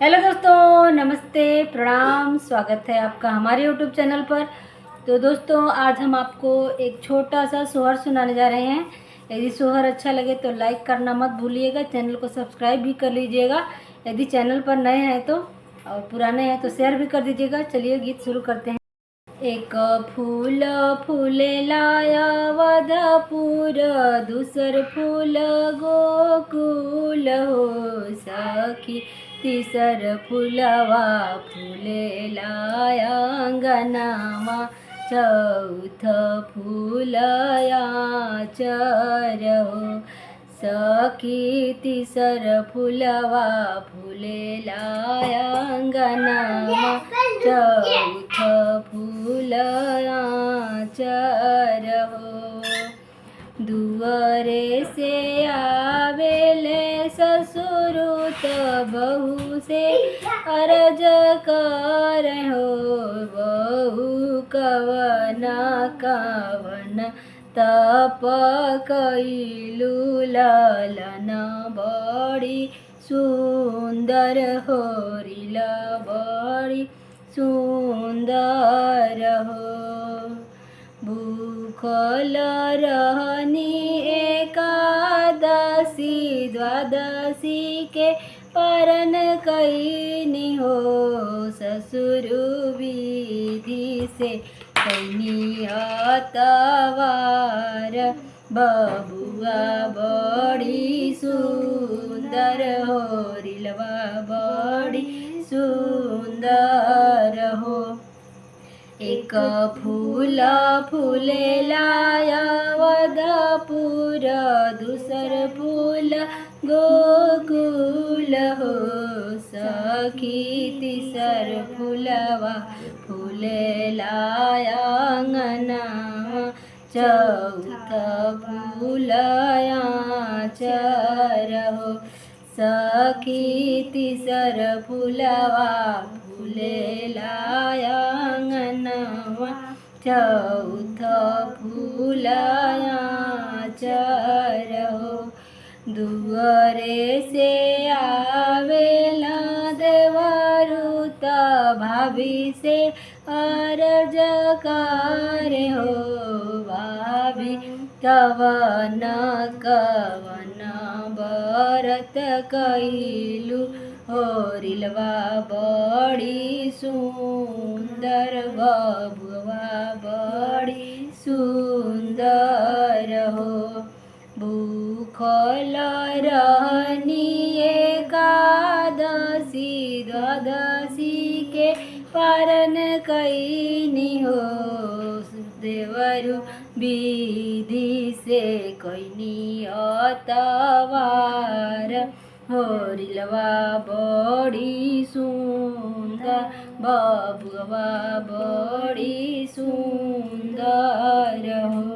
Hello दोस्तों, नमस्ते, प्रणाम। स्वागत है आपका हमारे यूट्यूब चैनल पर। तो दोस्तों, आज हम आपको एक छोटा सा सोहर सुनाने जा रहे हैं। यदि सोहर अच्छा लगे तो लाइक करना मत भूलिएगा, चैनल को सब्सक्राइब भी कर लीजिएगा। यदि चैनल पर नए हैं तो, और पुराने हैं तो शेयर भी कर दीजिएगा। चलिए गीत शुरू करते हैं। एक फूल फुलेलाया वधपुर, दूसर फूल गोकुल हो सखी, तीसर फूलवा फुलेलाया अंगनामा, चौथ फूलया चर हो सखी, तीसर फूलवा फुलेलाया अंगनामा, चौथ फूलया चर हो। दुआरे से आवेले ससुरुत बहू से अरज कर हो, बहू कवन कवन तप कैलू, ललन बड़ी सुंदर होरिला बड़ी सुंदर हो। भूखल रहनी एकादशी द्वादशी के पारण कैनी हो, ससुर विधि से कैनी अतवार, बबुआ बड़ी सुंदर होरिलवा बड़ी सुंदर हो। एक फूल फुलेलाया वधपुर, दूसर फूल गोकुल हो सखी, तीसर फूलवा फुलेलाया अंगनामा, चौथ फूलया चर हो सखी, तीसर फूलवा फुलेलाया अंगनामा, चौथ फूलया चर हो। दुआरे से आवेला देवरुत, भाभी से अरज कर हो, भाभी कवन कवन बरत कैलू, होरिलवा बड़ी सुंदर, बबुआ बड़ी सुंदर हो। भूखल रहनी एकादशी द्वादशी के पारण कैनी हो, देवरु विधि से कैनी अतवार, होरिलवा बड़ी सुंदर, बबुआ बड़ी सुंदर हो।